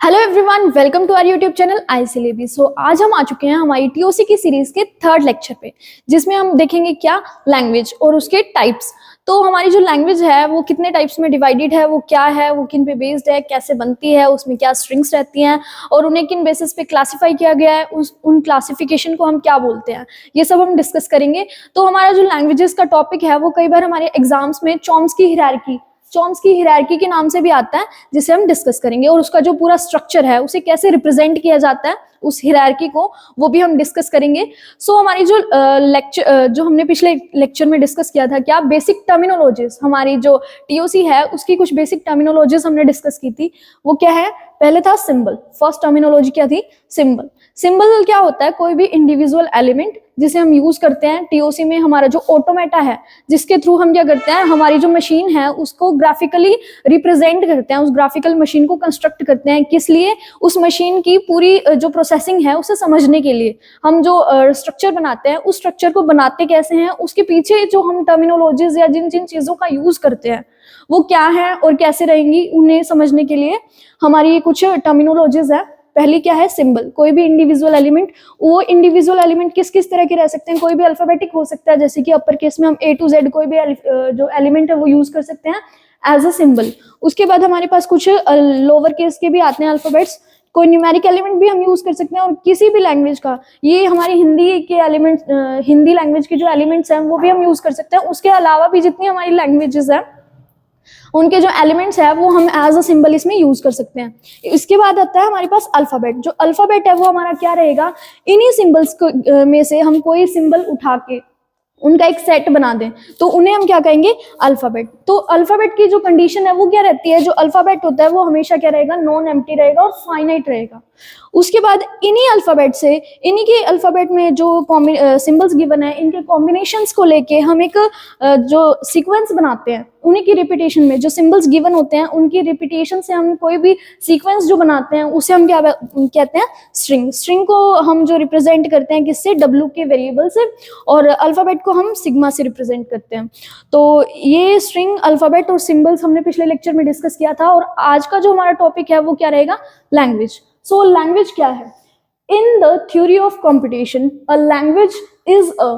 Hello everyone, welcome to our YouTube channel I syllabi. आज हम आ चुके हैं हमारी टीओसी की सीरीज के थर्ड लेक्चर पे, जिसमें हम देखेंगे क्या लैंग्वेज और उसके टाइप्स। तो हमारी जो लैंग्वेज है वो कितने टाइप्स में डिवाइडेड है, वो क्या है, वो किन पे बेस्ड है, कैसे बनती है, उसमें क्या स्ट्रिंग्स रहती हैं और उन्हें किन बेसिस पे क्लासिफाई किया गया है, उन क्लासिफिकेशन को हम क्या बोलते हैं, ये सब हम डिस्कस करेंगे। तो हमारा जो लैंग्वेजेस का टॉपिक है वो कई बार हमारे एग्जाम्स में चॉम्स्की हिरार्की के नाम से भी आता है, जिसे हम डिस्कस करेंगे। और उसका जो पूरा स्ट्रक्चर है उसे कैसे रिप्रेजेंट किया जाता है, उस हिरार्की को, वो भी हम डिस्कस करेंगे। हमारी जो जो हमने पिछले लेक्चर में डिस्कस किया था, क्या बेसिक टर्मिनोलॉजीज, हमारी जो टीओसी है उसकी कुछ बेसिक टर्मिनोलॉजीज हमने डिस्कस की थी। वो क्या है? पहले था सिंबल। फर्स्ट टर्मिनोलॉजी क्या थी? सिंबल। सिंबल क्या होता है? कोई भी इंडिविजुअल एलिमेंट जिसे हम यूज करते हैं टीओसी में। हमारा जो ऑटोमेटा है, जिसके थ्रू हम क्या करते हैं, हमारी जो मशीन है उसको ग्राफिकली रिप्रेजेंट करते हैं, उस ग्राफिकल मशीन को कंस्ट्रक्ट करते हैं। किस लिए? उस मशीन की पूरी जो प्रोसेसिंग है उसे समझने के लिए। हम जो स्ट्रक्चर बनाते हैं, उस स्ट्रक्चर को बनाते कैसे हैं, उसके पीछे जो हम टर्मिनोलॉजीज या जिन जिन चीजों का यूज करते हैं वो क्या है और कैसे रहेंगी, उन्हें समझने के लिए हमारी कुछ टर्मिनोलॉजीज है। पहली क्या है? सिंबल। कोई भी इंडिविजुअल एलिमेंट, वो इंडिविजुअल एलिमेंट किस किस तरह के रह सकते हैं? कोई भी अल्फाबेटिक हो सकता है, जैसे कि अपर केस में हम A to Z कोई भी जो एलिमेंट है वो यूज कर सकते हैं एज अ सिंबल। उसके बाद हमारे पास कुछ लोअर केस के भी आते हैं अल्फाबेट्स। कोई न्यूमेरिक एलिमेंट भी हम यूज कर सकते हैं, और किसी भी लैंग्वेज का, ये हमारी हिंदी के एलिमेंट, हिंदी लैंग्वेज के जो एलिमेंट्स हैं वो भी हम यूज कर सकते हैं। उसके अलावा भी जितनी हमारी लैंग्वेजेस हैं उनके जो एलिमेंट्स है वो हम एज अ सिंबल इसमें यूज कर सकते हैं। इसके बाद आता है हमारे पास अल्फाबेट। जो अल्फाबेट है वो हमारा क्या रहेगा? इन्हीं सिंबल्स में से हम कोई सिंबल उठा के उनका एक सेट बना दें तो उन्हें हम क्या कहेंगे? अल्फाबेट। तो अल्फाबेट की जो कंडीशन है वो क्या रहती है? जो अल्फाबेट होता है वो हमेशा क्या रहेगा? नॉन एम्प्टी रहेगा और फाइनाइट रहेगा। उसके बाद इन्हीं अल्फाबेट से, इन्हीं के अल्फाबेट में जो सिंबल्स गिवन है, इनके कॉम्बिनेशंस को लेके हम एक जो सीक्वेंस बनाते हैं। उन्हीं की रिपीटेशन में जो सिंबल्स गिवन होते हैं उनकी रिपीटेशन से हम कोई भी सीक्वेंस जो बनाते हैं उसे हम क्या कहते हैं? स्ट्रिंग। स्ट्रिंग को हम जो रिप्रेजेंट करते हैं किससे? W के वेरिएबल से, और अल्फाबेट को हम सिग्मा से रिप्रेजेंट करते हैं। तो ये स्ट्रिंग, अल्फाबेट और सिंबल्स हमने पिछले लेक्चर में डिस्कस किया था। और आज का जो हमारा टॉपिक है वो क्या रहेगा? लैंग्वेज। So language क्या है? In the theory of computation, a language is a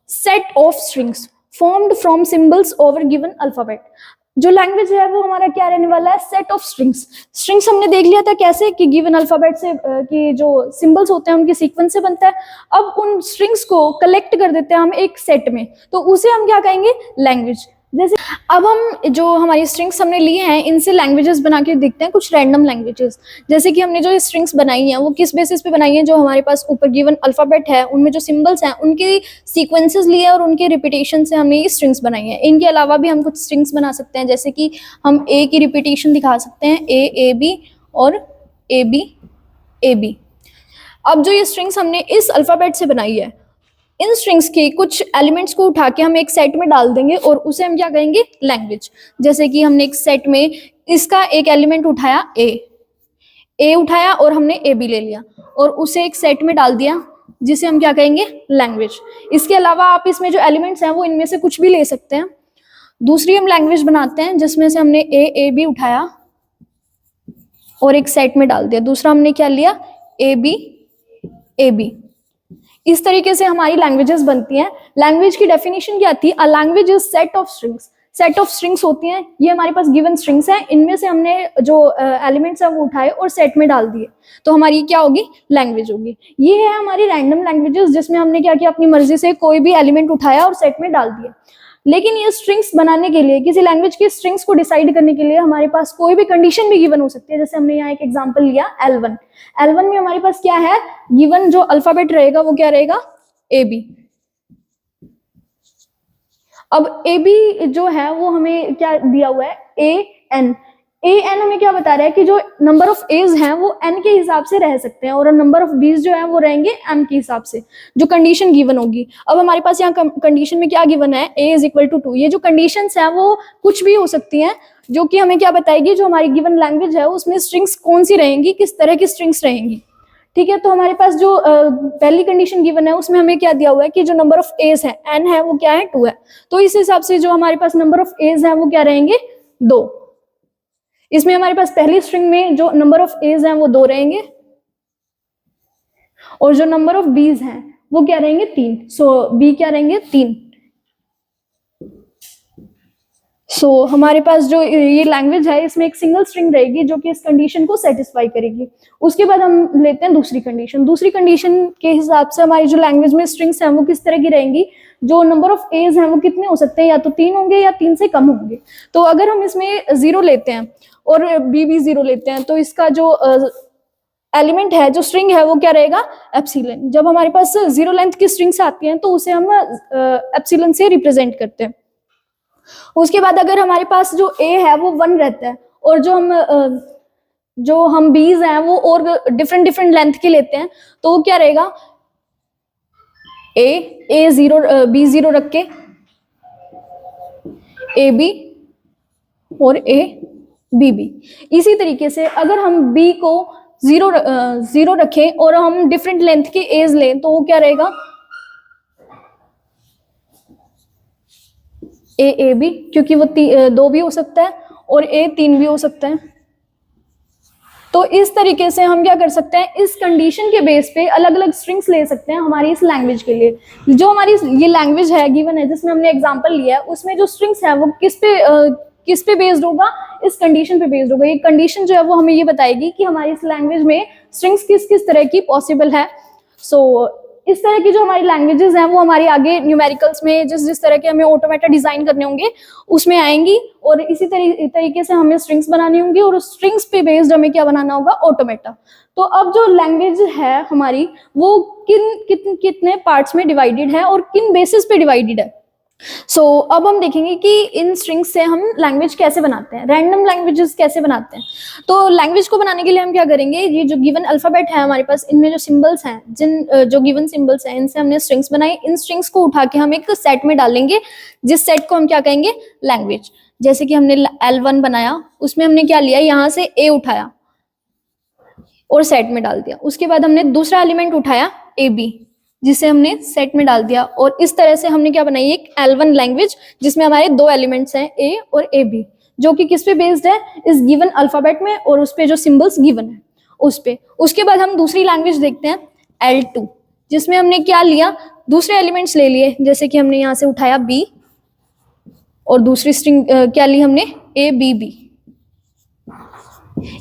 set of strings formed from symbols over given alphabet. जो लैंग्वेज है वो हमारा क्या रहने वाला है? Set of strings. स्ट्रिंग्स हमने देख लिया था कैसे कि गिवन अल्फाबेट से कि जो सिंबल्स होते हैं उनके सीक्वेंस से बनता है। अब उन स्ट्रिंग्स को कलेक्ट कर देते हैं हम एक सेट में, तो उसे हम क्या कहेंगे? लैंग्वेज। जैसे अब हम जो हमारी स्ट्रिंग्स हमने लिए हैं इनसे लैंग्वेजेस बना के देखते हैं, कुछ रैंडम लैंग्वेजेस। जैसे कि हमने जो स्ट्रिंग्स बनाई हैं वो किस बेसिस पे बनाई हैं? जो हमारे पास ऊपर गिवन अल्फाबेट है उनमें जो सिंबल्स हैं उनके सीक्वेंसेस लिए और उनके रिपीटेशन से हमने ये स्ट्रिंग्स बनाई हैं। इनके अलावा भी हम कुछ स्ट्रिंग्स बना सकते हैं, जैसे कि हम ए की रिपीटेशन दिखा सकते हैं, ए बी और ए बी। अब जो ये स्ट्रिंग्स हमने इस अल्फाबेट से बनाई है, इन स्ट्रिंग्स के कुछ एलिमेंट्स को उठा के हम एक सेट में डाल देंगे और उसे हम क्या कहेंगे? लैंग्वेज। जैसे कि हमने एक सेट में इसका एक एलिमेंट उठाया, ए उठाया, और हमने ए बी ले लिया और उसे एक सेट में डाल दिया, जिसे हम क्या कहेंगे? लैंग्वेज। इसके अलावा आप इसमें जो एलिमेंट्स हैं वो इनमें से कुछ भी ले सकते हैं। दूसरी हम लैंग्वेज बनाते हैं जिसमें से हमने ए बी उठाया और एक सेट में डाल दिया। दूसरा हमने क्या लिया? A B. इस तरीके से हमारी लैंग्वेजेस बनती हैं। लैंग्वेज की डेफिनेशन क्या थी? A language is set of strings. Set of strings होती हैं, ये हमारे पास गिवन स्ट्रिंग्स हैं, इनमें से हमने जो एलिमेंट्स हैं वो उठाए और सेट में डाल दिए, तो हमारी क्या होगी? लैंग्वेज होगी। ये है हमारी रैंडम लैंग्वेजेस, जिसमें हमने क्या किया? अपनी मर्जी से कोई भी एलिमेंट उठाया और सेट में डाल दिया। लेकिन ये स्ट्रिंग्स बनाने के लिए, किसी लैंग्वेज की स्ट्रिंग्स को डिसाइड करने के लिए हमारे पास कोई भी कंडीशन भी गिवन हो सकती है। जैसे हमने यहाँ एक एग्जांपल लिया L1 में हमारे पास क्या है? गिवन जो अल्फाबेट रहेगा वो क्या रहेगा? A B. अब ए बी जो है वो हमें क्या दिया हुआ है? ए एन हमें क्या बता रहा है कि जो नंबर ऑफ एज हैं वो एन के हिसाब से रह सकते हैं, और नंबर ऑफ बीज जो है वो रहेंगे एम के हिसाब से, जो कंडीशन गिवन होगी। अब हमारे पास यहाँ कंडीशन में क्या गिवन है? ए इज इक्वल टू 2। ये जो कंडीशंस हैं वो कुछ भी हो सकती हैं, जो कि हमें क्या बताएगी? जो हमारी गिवन लैंग्वेज है उसमें स्ट्रिंग्स कौन सी रहेंगी, किस तरह की स्ट्रिंग्स रहेंगी। ठीक है, तो हमारे पास जो पहली कंडीशन गिवन है उसमें हमें क्या दिया हुआ है कि जो नंबर ऑफ एज है एन है वो क्या है? 2 है। तो इस हिसाब से जो हमारे पास नंबर ऑफ एज है वो क्या रहेंगे? 2। इसमें हमारे पास पहली स्ट्रिंग में जो नंबर ऑफ एज हैं वो 2 रहेंगे और जो नंबर ऑफ बीज हैं वो क्या रहेंगे 3। सो बी क्या रहेंगे 3। सो हमारे पास जो ये लैंग्वेज है इसमें एक सिंगल स्ट्रिंग रहेगी जो कि इस कंडीशन को सेटिस्फाई करेगी। उसके बाद हम लेते हैं दूसरी कंडीशन। दूसरी कंडीशन के हिसाब से हमारी जो लैंग्वेज में स्ट्रिंग्स हैं वो किस तरह की रहेंगी, जो नंबर ऑफ एज हैं वो कितने हो सकते हैं, या तो 3 होंगे या 3 से कम होंगे। तो अगर हम इसमें 0 लेते हैं और बी भी 0 लेते हैं तो इसका जो एलिमेंट है, जो स्ट्रिंग है वो क्या रहेगा, एप्सिलॉन। जब हमारे पास 0 लेंथ की स्ट्रिंग्स आती हैं तो उसे हम एप्सिलॉन से रिप्रेजेंट करते हैं। उसके बाद अगर हमारे पास जो ए है वो 1 रहता है और जो हम बीज हैं वो और डिफरेंट लेंथ के लेते हैं तो वो क्या रहेगा, ए 0 बी 0 रख के ए बी और ए बी बी। इसी तरीके से अगर हम बी को 0 रखें और हम डिफरेंट लेंथ के एज लें तो वो क्या रहेगा, ए बी, क्योंकि वो 2 भी हो सकता है और ए 3 भी हो सकता है। तो इस तरीके से हम क्या कर सकते हैं, इस कंडीशन के बेस पे अलग अलग स्ट्रिंग्स ले सकते हैं हमारी इस लैंग्वेज के लिए। जो हमारी ये लैंग्वेज है गिवन है जिसमें हमने एग्जांपल लिया है उसमें जो स्ट्रिंग्स है वो किस पे बेस्ड होगा, इस कंडीशन पे बेस्ड होगा। ये कंडीशन जो है वो हमें ये बताएगी कि हमारी इस लैंग्वेज में स्ट्रिंग्स किस किस तरह की पॉसिबल है। सो इस तरह की जो हमारी लैंग्वेजेस हैं वो हमारी आगे न्यूमेरिकल्स में जिस तरह के हमें ऑटोमेटा डिजाइन करने होंगे उसमें आएंगी और इसी तरीके से हमें स्ट्रिंग्स बनानी होंगी और स्ट्रिंग्स पे बेस्ड हमें क्या बनाना होगा, ऑटोमेटा। तो अब जो लैंग्वेज है हमारी वो कितने पार्ट्स में डिवाइडेड है और किन बेसिस पे डिवाइडेड है। सो अब हम देखेंगे कि इन स्ट्रिंग्स से हम लैंग्वेज कैसे बनाते हैं, रैंडम लैंग्वेजेस कैसे बनाते हैं। तो लैंग्वेज को बनाने के लिए हम क्या करेंगे, ये जो गिवन अल्फाबेट है हमारे पास, इनमें जो सिंबल्स हैं, जो गिवन सिंबल्स हैं, इनसे हमने स्ट्रिंग्स बनाई। इन स्ट्रिंग्स को उठा के हम एक सेट में डालेंगे जिस सेट को हम क्या कहेंगे, लैंग्वेज। जैसे कि हमने L1 बनाया, उसमें हमने क्या लिया, यहाँ से ए उठाया और सेट में डाल दिया। उसके बाद हमने दूसरा एलिमेंट उठाया ए बी, जिसे हमने सेट में डाल दिया और इस तरह से हमने क्या बनाई, एक L1 लैंग्वेज जिसमें हमारे 2 एलिमेंट्स हैं ए और ए बी, जो कि किस पे बेस्ड है, इस गिवन अल्फाबेट में और उस पे जो सिंबल्स गिवन है उस पे। उसके बाद हम दूसरी लैंग्वेज देखते हैं L2, जिसमें हमने क्या लिया, दूसरे एलिमेंट्स ले लिए। जैसे कि हमने यहाँ से उठाया बी और दूसरी स्ट्रिंग क्या ली हमने, ए बी बी,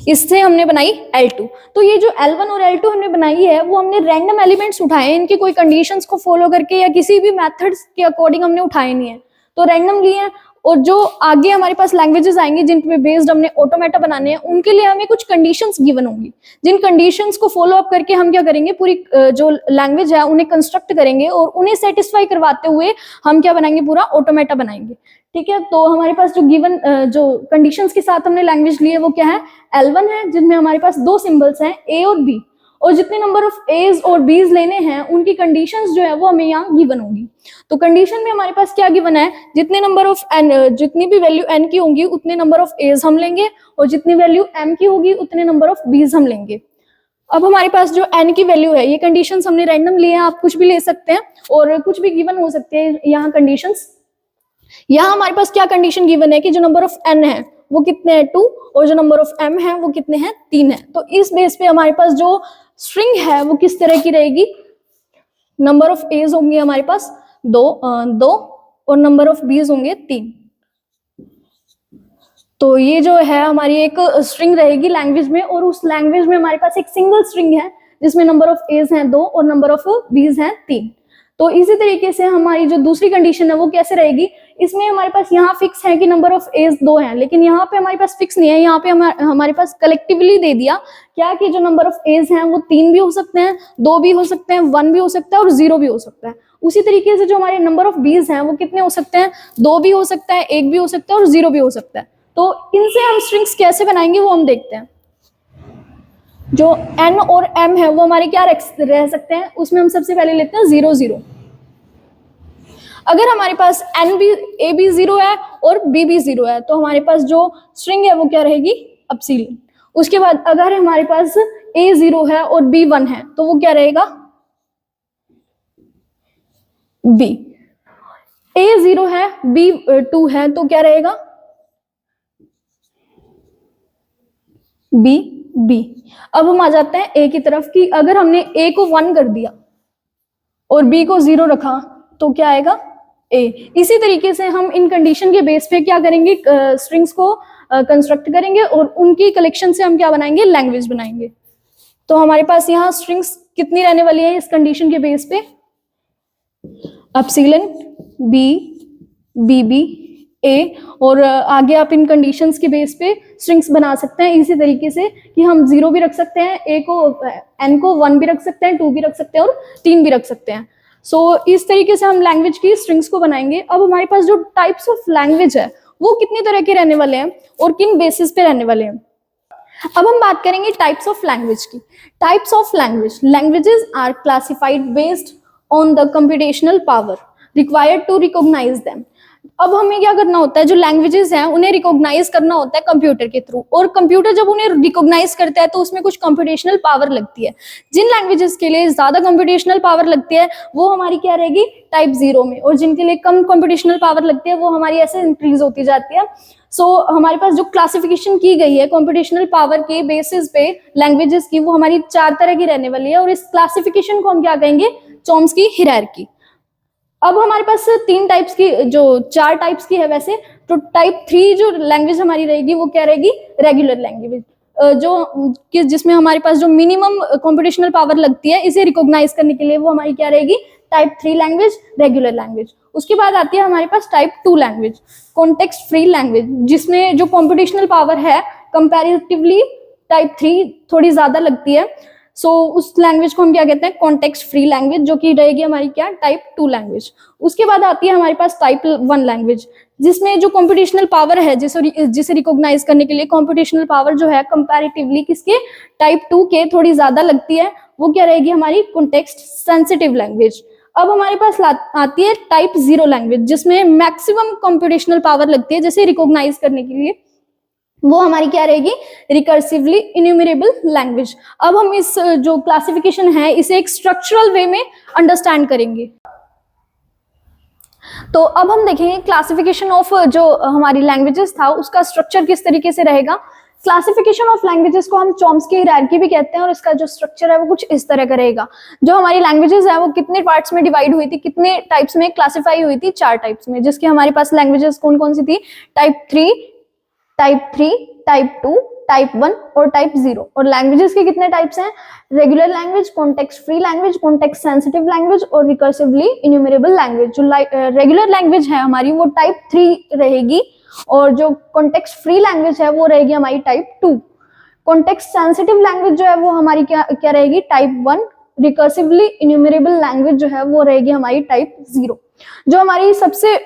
इससे हमने बनाई L2। तो ये जो L1 और L2 हमने बनाई है वो हमने रैंडम एलिमेंट्स उठाए, इनकी कोई कंडीशंस को फॉलो करके या किसी भी मेथड्स के अकॉर्डिंग हमने उठाए नहीं है, तो रैंडम लिए हैं। और जो आगे हमारे पास लैंग्वेजेस आएंगी जिन पे बेस्ड हमने ऑटोमेटा बनाने हैं, उनके लिए हमें कुछ कंडीशंस गिवन होंगी, जिन कंडीशंस को फॉलो अप करके हम क्या करेंगे, पूरी जो लैंग्वेज है उन्हें कंस्ट्रक्ट करेंगे और उन्हें सेटिस्फाई करवाते हुए हम क्या बनाएंगे, पूरा ऑटोमेटा बनाएंगे। ठीक है, तो हमारे पास जो गिवन जो कंडीशंस के साथ हमने लैंग्वेज ली है वो क्या है, L1 है, जिनमें हमारे पास 2 सिंबल्स हैं ए और बी, और जितने नंबर ऑफ एज और बीज लेने हैं उनकी कंडीशंस जो है वो हमें यहाँ गिवन होंगी। तो कंडीशन में हमारे पास क्या गिवन है, जितने नंबर ऑफ एन, जितनी भी वैल्यू एन की होंगी उतने नंबर ऑफ एज हम लेंगे और जितनी वैल्यू एम की होगी उतने नंबर ऑफ बीज हम लेंगे। अब हमारे पास जो एन की वैल्यू है, ये कंडीशंस हमने रैंडम लिए हैं, आप कुछ भी ले सकते हैं और कुछ भी गिवन हो सकते हैं यहाँ कंडीशंस। यहाँ हमारे पास क्या कंडीशन गिवन है कि जो नंबर ऑफ एन है वो कितने हैं, 2, और जो नंबर ऑफ एम है वो कितने हैं, 3 है। तो इस बेस पे हमारे पास जो स्ट्रिंग है वो किस तरह की रहेगी, नंबर ऑफ एज होंगे हमारे पास 2 और नंबर ऑफ बीज होंगे 3। तो ये जो है हमारी एक स्ट्रिंग रहेगी लैंग्वेज में, और उस लैंग्वेज में हमारे पास एक सिंगल स्ट्रिंग है जिसमें नंबर ऑफ एज हैं 2 और नंबर ऑफ बीज हैं 3। तो इसी तरीके से हमारी जो दूसरी कंडीशन है वो कैसे रहेगी, इसमें हमारे पास यहाँ फिक्स है कि नंबर ऑफ एज 2 है, लेकिन यहाँ पे हमारे पास फिक्स नहीं है, यहाँ पे हमारे पास कलेक्टिवली दे दिया क्या कि जो नंबर ऑफ एज हैं वो 3 भी हो सकते हैं, 2 भी हो सकते हैं, 1 भी हो सकता है और 0 भी हो सकता है। उसी तरीके से जो हमारे नंबर ऑफ बीज हैं वो कितने हो सकते हैं, 2 भी हो सकता है, 1 भी हो सकता है और 0 भी हो सकता है। तो इनसे हम स्ट्रिंग्स कैसे बनाएंगे वो हम देखते हैं। जो n और m है वो हमारे क्या रह सकते हैं, उसमें हम सबसे पहले लेते हैं 0 0। अगर हमारे पास a भी 0 है और b भी 0 है तो हमारे पास जो स्ट्रिंग है वो क्या रहेगी, एप्सिलॉन। उसके बाद अगर हमारे पास a 0 है और b 1 है तो वो क्या रहेगा, b। a 0 है, b 2 है तो क्या रहेगा, बी, बी। अब हम आ जाते हैं ए की तरफ कि अगर हमने ए को 1 कर दिया और बी को 0 रखा तो क्या आएगा, ए। इसी तरीके से हम इन कंडीशन के बेस पे क्या करेंगे, स्ट्रिंग्स को कंस्ट्रक्ट करेंगे और उनकी कलेक्शन से हम क्या बनाएंगे, लैंग्वेज बनाएंगे। तो हमारे पास यहाँ स्ट्रिंग्स कितनी रहने वाली है इस कंडीशन के बेस पे, एप्सिलॉन, बी, बी बी, ए। और आगे आप इन कंडीशंस के बेस पे स्ट्रिंग्स बना सकते हैं इसी तरीके से कि हम 0 भी रख सकते हैं, ए को एन को 1 भी रख सकते हैं, 2 भी रख सकते हैं और 3 भी रख सकते हैं। सो इस तरीके से हम लैंग्वेज की स्ट्रिंग्स को बनाएंगे। अब हमारे पास जो टाइप्स ऑफ लैंग्वेज है वो कितनी तरह के रहने वाले हैं और किन बेसिस पे रहने वाले हैं। अब हम बात करेंगे टाइप्स ऑफ लैंग्वेज की। Types of language, languages are classified based on the computational power required to recognise them. अब हमें क्या करना होता है, जो लैंग्वेजेस हैं उन्हें रिकॉग्नाइज करना होता है कंप्यूटर के थ्रू, और कंप्यूटर जब उन्हें रिकॉग्नाइज करता है तो उसमें कुछ कंप्यूटेशनल पावर लगती है। जिन लैंग्वेजेस के लिए ज्यादा कंप्यूटेशनल पावर लगती है वो हमारी क्या रहेगी, टाइप 0 में, और जिनके लिए कम कंप्यूटेशनल पावर लगती है वो हमारी ऐसे इंक्रीज होती जाती है। सो हमारे पास जो क्लासिफिकेशन की गई है कंप्यूटेशनल पावर के बेसिस पे लैंग्वेजेस की, वो हमारी 4 तरह की रहने वाली है, और इस क्लासिफिकेशन को हम क्या कहेंगे, चॉम्स्की हायरार्की। अब हमारे पास 3 टाइप्स की, जो 4 टाइप्स की है वैसे, तो टाइप 3 जो लैंग्वेज हमारी रहेगी वो क्या रहेगी, रेगुलर लैंग्वेज, जो जिसमें हमारे पास जो मिनिमम कंप्यूटेशनल पावर लगती है इसे रिकॉग्नाइज करने के लिए, वो हमारी क्या रहेगी, टाइप 3 लैंग्वेज, रेगुलर लैंग्वेज। उसके बाद आती है हमारे पास type 2 language, context free language, जिसमें जो कंप्यूटेशनल पावर है कंपैरेटिवली टाइप 3 थोड़ी ज्यादा लगती है। सो उस लैंग्वेज को हम क्या कहते हैं, कॉन्टेक्स्ट फ्री लैंग्वेज, जो कि रहेगी हमारी क्या, टाइप 2 लैंग्वेज। उसके बाद आती है हमारे पास टाइप 1 लैंग्वेज, जिसमें जो कंप्यूटेशनल पावर है जिसे रिकॉग्नाइज करने के लिए कंप्यूटेशनल पावर जो है कंपैरेटिवली किसके, टाइप 2 के थोड़ी ज्यादा लगती है, वो क्या रहेगी हमारी कॉन्टेक्स्ट सेंसिटिव लैंग्वेज। अब हमारे पास आती है टाइप 0 लैंग्वेज, जिसमें मैक्सिमम कंप्यूटेशनल पावर लगती है जिसे रिकॉग्नाइज करने के लिए, वो हमारी क्या रहेगी, रिकर्सिवली इन्यूमरेबल लैंग्वेज। अब हम इस जो क्लासिफिकेशन है इसे एक स्ट्रक्चरल वे में अंडरस्टैंड करेंगे। तो अब हम देखेंगे क्लासिफिकेशन ऑफ जो हमारी लैंग्वेजेस था उसका स्ट्रक्चर किस तरीके से रहेगा। क्लासिफिकेशन ऑफ लैंग्वेजेस को हम चॉम्स्की हायरार्की भी कहते हैं, और इसका जो स्ट्रक्चर है वो कुछ इस तरह का रहेगा। जो हमारी लैंग्वेजेस है वो कितने पार्ट्स में डिवाइड हुई थी, कितने टाइप्स में क्लासिफाई हुई थी, 4 टाइप्स में, जिसके हमारे पास लैंग्वेजेस कौन कौन सी थी, टाइप 3, टाइप 2, टाइप 1 और टाइप 0। और लैंग्वेजेस के कितने टाइप्स हैं, regular language, context free language, context sensitive language और रिकर्सिवली इन्यूमरेबल लैंग्वेज। जो रेगुलर लैंग्वेज है हमारी वो टाइप 3 रहेगी, और जो कॉन्टेक्स्ट फ्री लैंग्वेज है वो रहेगी हमारी टाइप 2। कॉन्टेक्स्ट सेंसिटिव लैंग्वेज जो है वो हमारी क्या रहेगी, टाइप 1। रिकर्सिवली इन्यूमरेबल लैंग्वेज जो है वो रहेगी हमारी टाइप 0। जो हमारी सबसे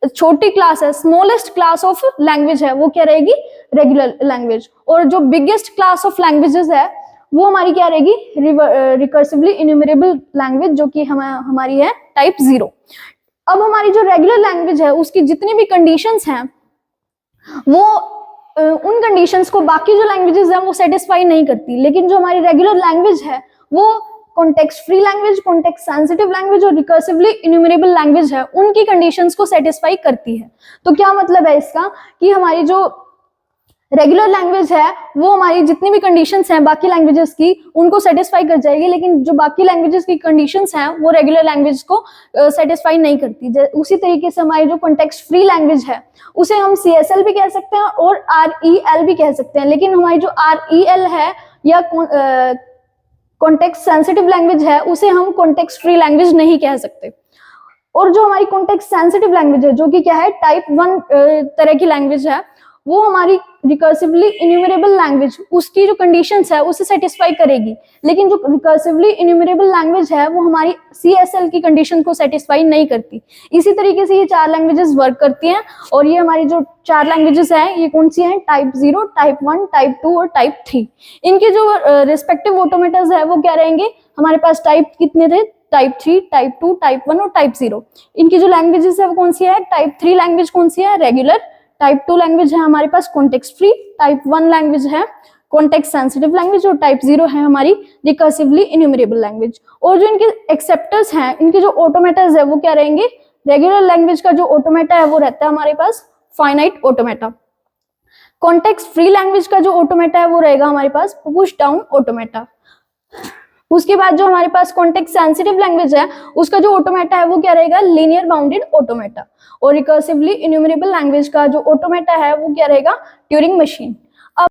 छोटी क्लास है, स्मॉलेस्ट क्लास ऑफ लैंग्वेज है, वो क्या रहेगी, रेगुलर लैंग्वेज। और जो बिगेस्ट क्लास ऑफ लैंग्वेजेस है वो हमारी क्या रहेगी, रिकर्सिवली इन्यूमरेबल लैंग्वेज, जो कि हमारी है टाइप 0। अब हमारी जो रेगुलर लैंग्वेज है उसकी जितनी भी कंडीशंस हैं वो उन कंडीशंस को बाकी जो लैंग्वेजेस हैं वो सेटिस्फाई नहीं करती, लेकिन जो हमारी रेगुलर लैंग्वेज है वो context free language, context sensitive language और रिकर्सिवली इन्यूमरेबल लैंग्वेज है, उनकी कंडीशंस को सेटिस्फाई करती है। तो क्या मतलब है इसका, कि हमारी जो रेगुलर लैंग्वेज है वो हमारी जितनी भी कंडीशंस हैं बाकी लैंग्वेजेस की उनको सेटिस्फाई कर जाएगी, लेकिन जो बाकी लैंग्वेजेस की कंडीशंस हैं वो रेगुलर लैंग्वेज को सेटिस्फाई नहीं करती। उसी तरीके से हमारी जो कॉन्टेक्स्ट फ्री लैंग्वेज है उसे हम CSL भी कह सकते हैं और REL भी कह सकते हैं, लेकिन हमारी जो REL है या कॉन्टेक्स्ट सेंसिटिव लैंग्वेज है उसे हम कॉन्टेक्स्ट फ्री लैंग्वेज नहीं कह सकते। और जो हमारी कॉन्टेक्स्ट सेंसिटिव लैंग्वेज है, जो कि क्या है, टाइप 1 तरह की लैंग्वेज है, वो हमारी रिकर्सिवली इन्यूमरेबल लैंग्वेज, उसकी जो कंडीशंस है उसे सेटिस्फाई करेगी, लेकिन जो रिकर्सिवली इन्यूमरेबल लैंग्वेज है वो हमारी CSL की कंडीशन को सेटिस्फाई नहीं करती। इसी तरीके से ये 4 लैंग्वेजेस वर्क करती हैं, और ये हमारी जो 4 लैंग्वेजेस हैं ये कौन सी हैं, टाइप 0, टाइप 1, टाइप 2 और टाइप 3। इनके जो रिस्पेक्टिव ऑटोमेटर्स है वो क्या रहेंगे, हमारे पास टाइप कितने थे, टाइप 3, टाइप 2, टाइप 1 और टाइप 0। इनकी जो लैंग्वेजेस है वो कौन सी है, टाइप 3 लैंग्वेज कौन सी है, रेगुलर। टाइप 2 लैंग्वेज है हमारे पास कॉन्टेक्स्ट फ्री, टाइप 1 लैंग्वेज है कॉन्टेक्स्ट सेंसिटिव लैंग्वेज, और टाइप 0 है हमारी रिकर्सिवली इन्यूमरेबल लैंग्वेज। और जो इनके एक्सेप्टर्स हैं, इनके जो ऑटोमेटास है वो क्या रहेंगे, रेगुलर लैंग्वेज का जो ऑटोमेटा है वो रहता है हमारे पास finite automata. Context free language का जो ऑटोमेटा है वो रहेगा हमारे पास पुश डाउन ऑटोमेटा। उसके बाद जो हमारे पास कॉन्टेक्स्ट सेंसिटिव लैंग्वेज है उसका जो ऑटोमेटा है वो क्या रहेगा, लीनियर बाउंडेड ऑटोमेटा। और रिकर्सिवली इन्यूमरेबल लैंग्वेज का जो ऑटोमेटा है वो क्या रहेगा, ट्यूरिंग मशीन।